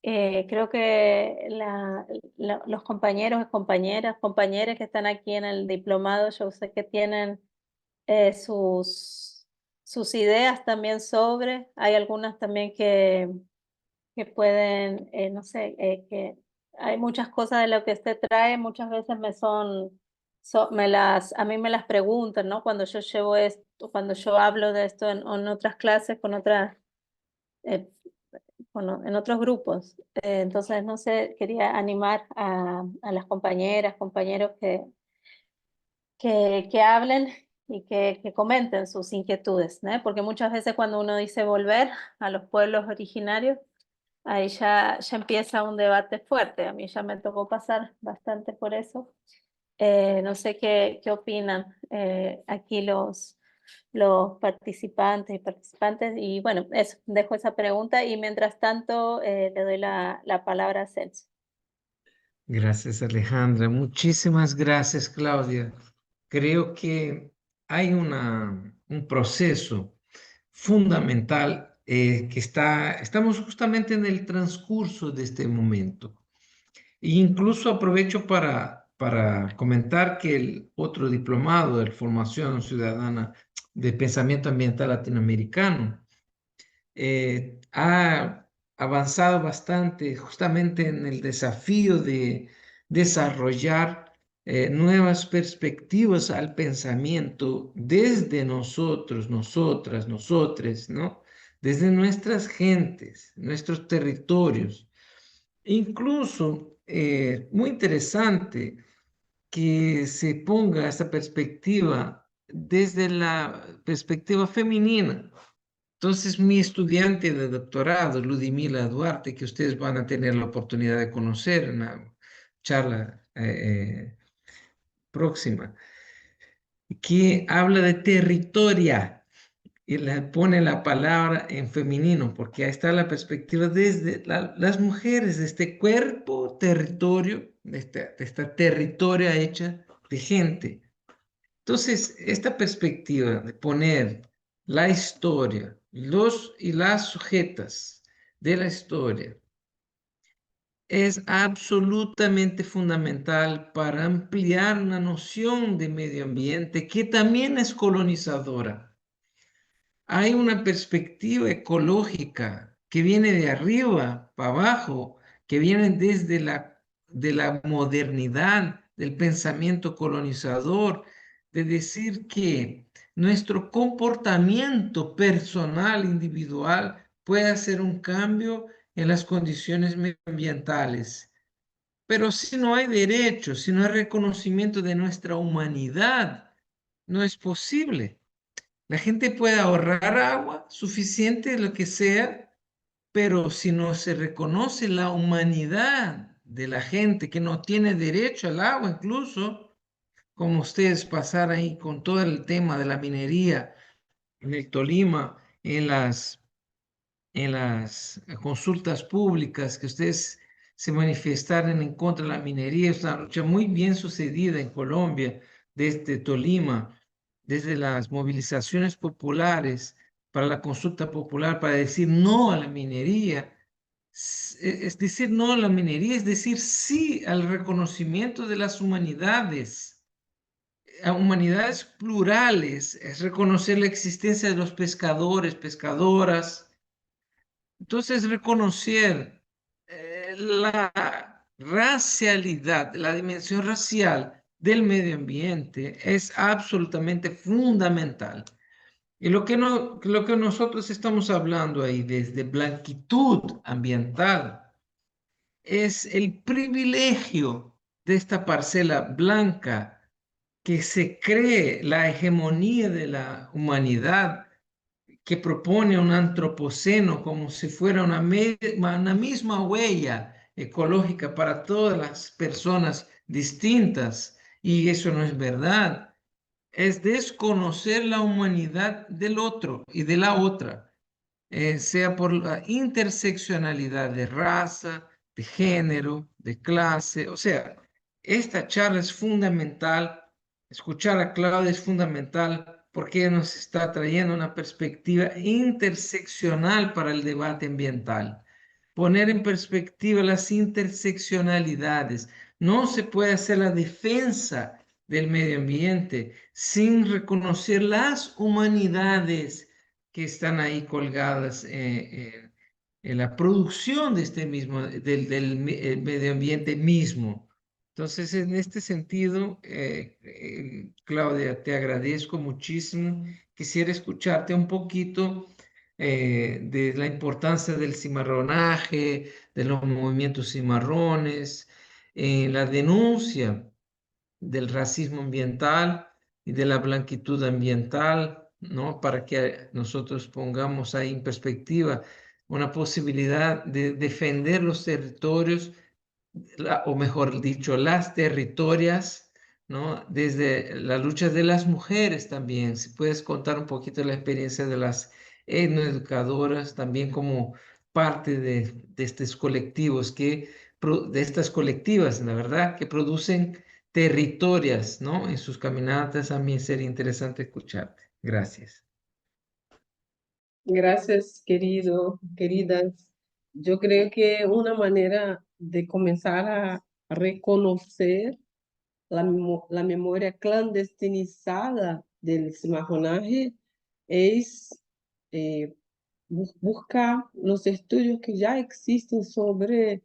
creo que los compañeros y compañeras que están aquí en el diplomado, yo sé que tienen sus ideas también sobre, hay algunas también que pueden, no sé, que hay muchas cosas de lo que usted trae, muchas veces a mí me las preguntan, ¿no? Cuando yo llevo esto, cuando yo hablo de esto en otras clases, con otras, eh, en otros grupos. Entonces, no sé, quería animar a las compañeras, compañeros que hablen y que comenten sus inquietudes, ¿no? Porque muchas veces cuando uno dice volver a los pueblos originarios, ahí ya empieza un debate fuerte. A mí ya me tocó pasar bastante por eso. No sé qué opinan aquí los participantes y participantes. Y bueno, eso, dejo esa pregunta y mientras tanto le doy la palabra a Celso. Gracias, Alejandra. Muchísimas gracias, Claudia. Creo que hay un proceso fundamental que estamos justamente en el transcurso de este momento. E incluso aprovecho para comentar que el otro diplomado de Formación Ciudadana de Pensamiento Ambiental Latinoamericano ha avanzado bastante justamente en el desafío de desarrollar nuevas perspectivas al pensamiento desde nosotros, nosotras, nosotres, ¿no? Desde nuestras gentes, nuestros territorios. Incluso, muy interesante que se ponga esta perspectiva desde la perspectiva femenina. Entonces, mi estudiante de doctorado, Ludmila Duarte, que ustedes van a tener la oportunidad de conocer en la charla próxima, que habla de territoria y le pone la palabra en femenino, porque ahí está la perspectiva desde las mujeres, de este cuerpo, territorio, de esta territoria hecha de gente. Entonces, esta perspectiva de poner la historia, los y las sujetas de la historia, es absolutamente fundamental para ampliar una noción de medio ambiente que también es colonizadora. Hay una perspectiva ecológica que viene de arriba para abajo, que viene desde de la modernidad, del pensamiento colonizador, de decir que nuestro comportamiento personal, individual, puede hacer un cambio en las condiciones medioambientales. Pero si no hay derechos, si no hay reconocimiento de nuestra humanidad, no es posible. La gente puede ahorrar agua suficiente, lo que sea, pero si no se reconoce la humanidad de la gente que no tiene derecho al agua, incluso, como ustedes pasaron ahí con todo el tema de la minería en el Tolima, en las consultas públicas que ustedes se manifestaron en contra de la minería. Es una lucha muy bien sucedida en Colombia, desde Tolima, desde las movilizaciones populares para la consulta popular, para decir no a la minería. Es decir no a la minería, es decir sí al reconocimiento de las humanidades, a humanidades plurales, es reconocer la existencia de los pescadores, pescadoras. Entonces, reconocer la racialidad, la dimensión racial del medio ambiente es absolutamente fundamental. Y lo que, no, lo que nosotros estamos hablando ahí desde blanquitud ambiental es el privilegio de esta parcela blanca que se cree la hegemonía de la humanidad, que propone un antropoceno como si fuera una misma huella ecológica para todas las personas distintas, y eso no es verdad. Es desconocer la humanidad del otro y de la otra, sea por la interseccionalidad de raza, de género, de clase. O sea, esta charla es fundamental. Escuchar a Claudia es fundamental porque ella nos está trayendo una perspectiva interseccional para el debate ambiental. Poner en perspectiva las interseccionalidades. No se puede hacer la defensa del medio ambiente sin reconocer las humanidades que están ahí colgadas en la producción de este mismo, del medio ambiente mismo. Entonces, en este sentido, Claudia, te agradezco muchísimo. Quisiera escucharte un poquito de la importancia del cimarronaje, de los movimientos cimarrones, la denuncia del racismo ambiental y de la blanquitud ambiental, ¿no? Para que nosotros pongamos ahí en perspectiva una posibilidad de defender los territorios, o mejor dicho, las territorias, ¿no? Desde la lucha de las mujeres también. Si puedes contar un poquito la experiencia de las etnoeducadoras, también como parte de estos colectivos de estas colectivas, la verdad, que producen territorias, ¿no? En sus caminatas, a mí sería interesante escucharte. Gracias. Gracias, queridas. Yo creo que una manera de comenzar a reconocer la memoria clandestinizada del cimarronaje es eh, buscar los estudios que ya existen sobre,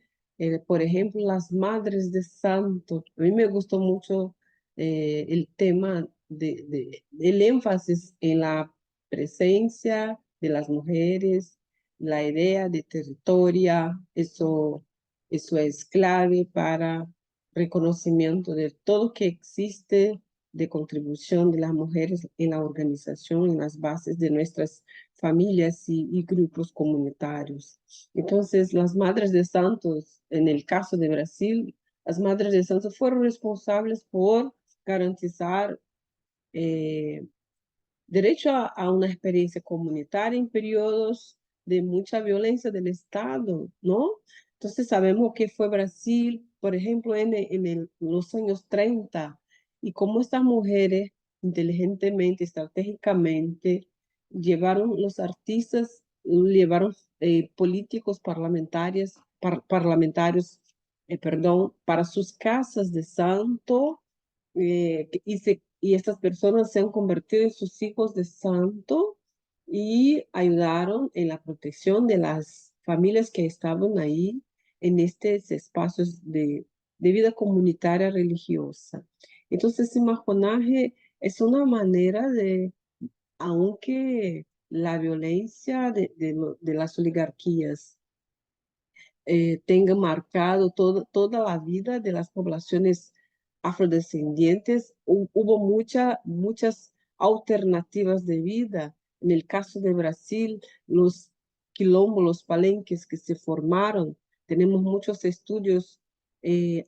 por ejemplo, las madres de santo. A mí me gustó mucho el tema el énfasis en la presencia de las mujeres, la idea de territoria, eso es clave para reconocimiento de todo que existe de contribución de las mujeres en la organización, en las bases de nuestras familias y grupos comunitarios. Entonces, las madres de santos, en el caso de Brasil, las madres de santos fueron responsables por garantizar derecho a una experiencia comunitaria en periodos de mucha violencia del Estado, ¿no? Entonces sabemos que fue Brasil, por ejemplo, los años 30, y cómo estas mujeres inteligentemente, estratégicamente, llevaron los artistas, llevaron políticos parlamentarios, perdón, para sus casas de santo, y estas personas se han convertido en sus hijos de santo y ayudaron en la protección de las familias que estaban ahí en estos espacios de vida comunitaria religiosa. Entonces, el majonaje es una manera de, aunque la violencia de las oligarquías tenga marcado toda la vida de las poblaciones afrodescendientes, hubo muchas alternativas de vida. En el caso de Brasil, los quilombos, los palenques que se formaron, tenemos muchos estudios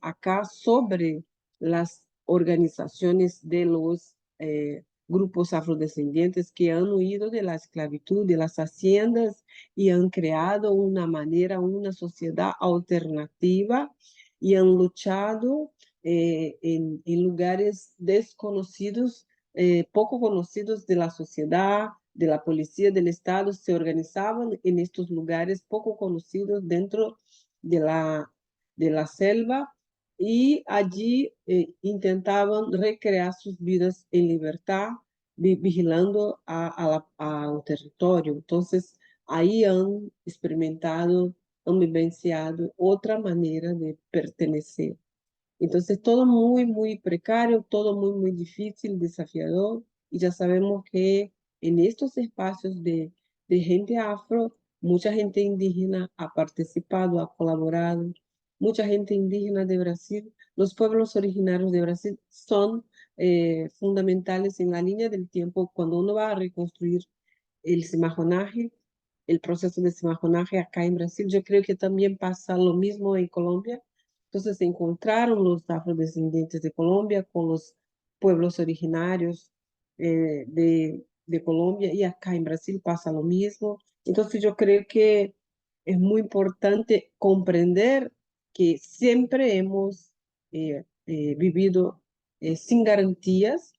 acá sobre las organizaciones de los grupos afrodescendientes que han huido de la esclavitud, de las haciendas y han creado una manera, una sociedad alternativa y han luchado en lugares desconocidos, poco conocidos de la sociedad, de la policía, del Estado, se organizaban en estos lugares poco conocidos dentro de la selva y allí intentaban recrear sus vidas en libertad, vigilando al territorio. Entonces, ahí han experimentado, han vivenciado otra manera de pertenecer. Entonces, todo muy, muy precario, todo muy, muy difícil, desafiador, y ya sabemos que en estos espacios de gente afro, mucha gente indígena ha participado, ha colaborado, mucha gente indígena de Brasil, los pueblos originarios de Brasil son fundamentales en la línea del tiempo cuando uno va a reconstruir el cimajonaje, el proceso de cimajonaje acá en Brasil. Yo creo que también pasa lo mismo en Colombia. Entonces se encontraron los afrodescendientes de Colombia con los pueblos originarios de Colombia y acá en Brasil pasa lo mismo. Entonces yo creo que es muy importante comprender que siempre hemos vivido sin garantías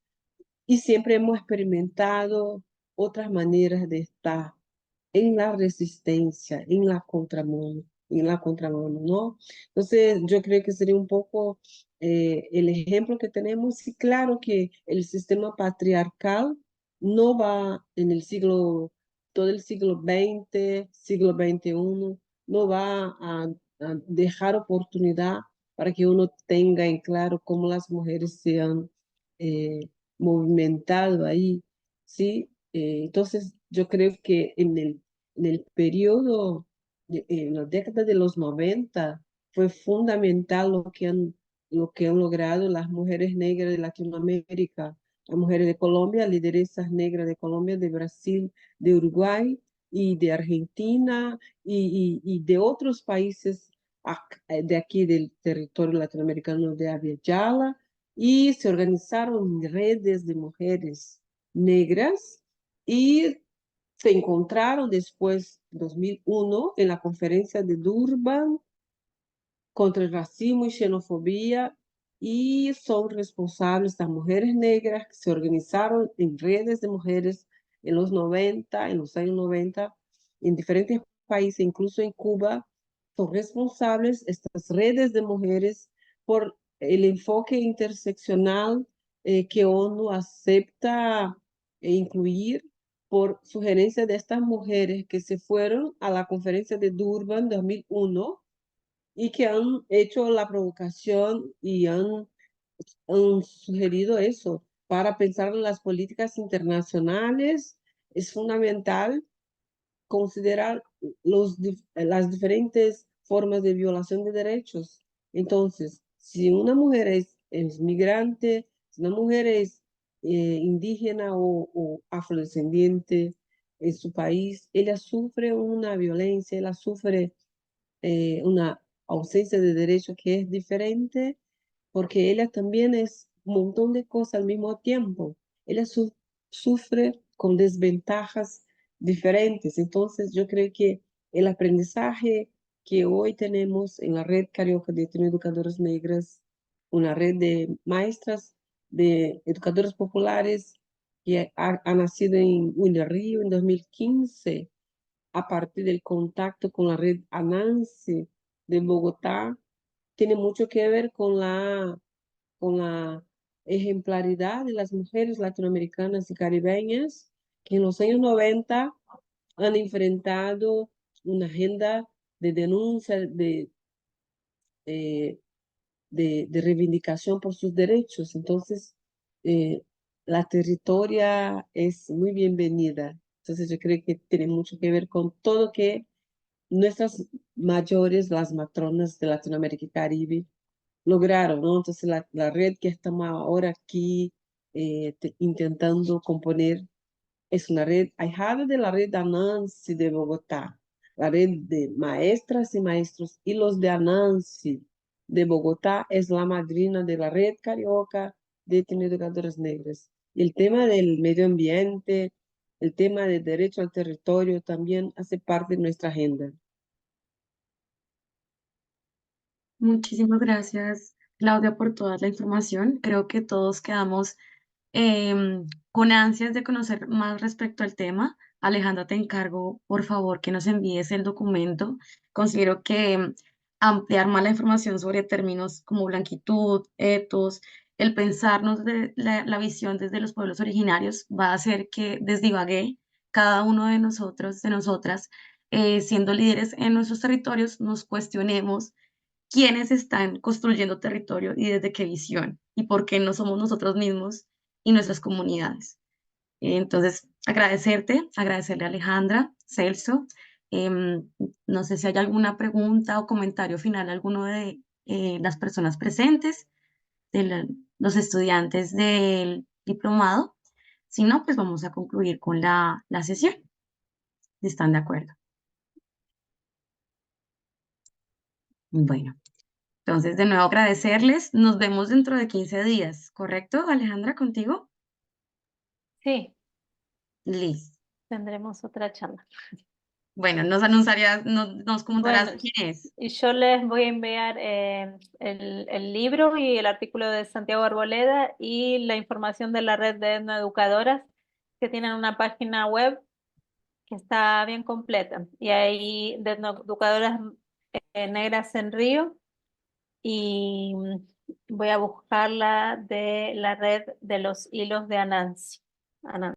y siempre hemos experimentado otras maneras de estar en la resistencia, en la contramano, ¿no? Entonces, yo creo que sería un poco el ejemplo que tenemos y claro que el sistema patriarcal no va en el siglo, todo el siglo XX, siglo XXI, no va a dejar oportunidad para que uno tenga en claro cómo las mujeres se han eh, movimentado ahí, ¿sí? Entonces, yo creo que en el periodo, en la década de los 90, fue fundamental lo que han logrado las mujeres negras de Latinoamérica, las mujeres de Colombia, lideresas negras de Colombia, de Brasil, de Uruguay y de Argentina y de otros países de aquí del territorio latinoamericano de Abya Yala, y se organizaron redes de mujeres negras y se encontraron después, en 2001, en la conferencia de Durban contra el racismo y xenofobia, y son responsables las mujeres negras que se organizaron en redes de mujeres en los 90, en los años 90, en diferentes países, incluso en Cuba, son responsables estas redes de mujeres por el enfoque interseccional que ONU acepta incluir por sugerencia de estas mujeres que se fueron a la conferencia de Durban 2001 y que han hecho la provocación y han sugerido eso. Para pensar en las políticas internacionales, es fundamental considerar las diferentes formas de violación de derechos. Entonces, si una mujer es migrante, si una mujer es indígena o afrodescendiente en su país, ella sufre una violencia, ella sufre una ausencia de derecho que es diferente porque ella también es un montón de cosas al mismo tiempo. Ella sufre con desventajas diferentes. Entonces, yo creo que el aprendizaje que hoy tenemos en la red carioca de educadoras negras, una red de maestras, de educadores populares que ha nacido en William Río en 2015, a partir del contacto con la red ANANCE de Bogotá, tiene mucho que ver con la ejemplaridad de las mujeres latinoamericanas y caribeñas que en los años 90 han enfrentado una agenda de denuncia, eh, de reivindicación por sus derechos. Entonces, eh, la territoria es muy bienvenida. Entonces, yo creo que tiene mucho que ver con todo que nuestras mayores, las matronas de Latinoamérica y Caribe, lograron, ¿no? Entonces la red que estamos ahora aquí intentando componer. Es una red ahijada de la red Anansi de Bogotá, la red de maestras y maestros, y los de Anansi de Bogotá es la madrina de la red carioca de educadoras negras. El tema del medio ambiente, el tema del derecho al territorio también hace parte de nuestra agenda. Muchísimas gracias, Claudia, por toda la información. Creo que todos quedamos con ansias de conocer más respecto al tema. Alejandra, te encargo, por favor, que nos envíes el documento. Considero que ampliar más la información sobre términos como blanquitud, etos, el pensarnos de la visión desde los pueblos originarios va a hacer que desdivague cada uno de nosotros, de nosotras, siendo líderes en nuestros territorios, nos cuestionemos quiénes están construyendo territorio y desde qué visión y por qué no somos nosotros mismos y nuestras comunidades. Entonces, agradecerle a Alejandra, Celso. No sé si hay alguna pregunta o comentario final a alguno de las personas presentes, de los estudiantes del diplomado. Si no, pues vamos a concluir con la sesión. Si están de acuerdo. Bueno. Entonces, de nuevo agradecerles. Nos vemos dentro de 15 días, ¿correcto, Alejandra, contigo? Sí, Listo. tendremos otra charla. Bueno, nos anunciarías, nos comentarás Bueno, quién es. y yo les voy a enviar el libro y el artículo de Santiago Arboleda y la información de la red de etnoeducadoras que tienen una página web que está bien completa. Y hay de etnoeducadoras negras en Río y voy a buscar la de la red de los hilos de Anansi.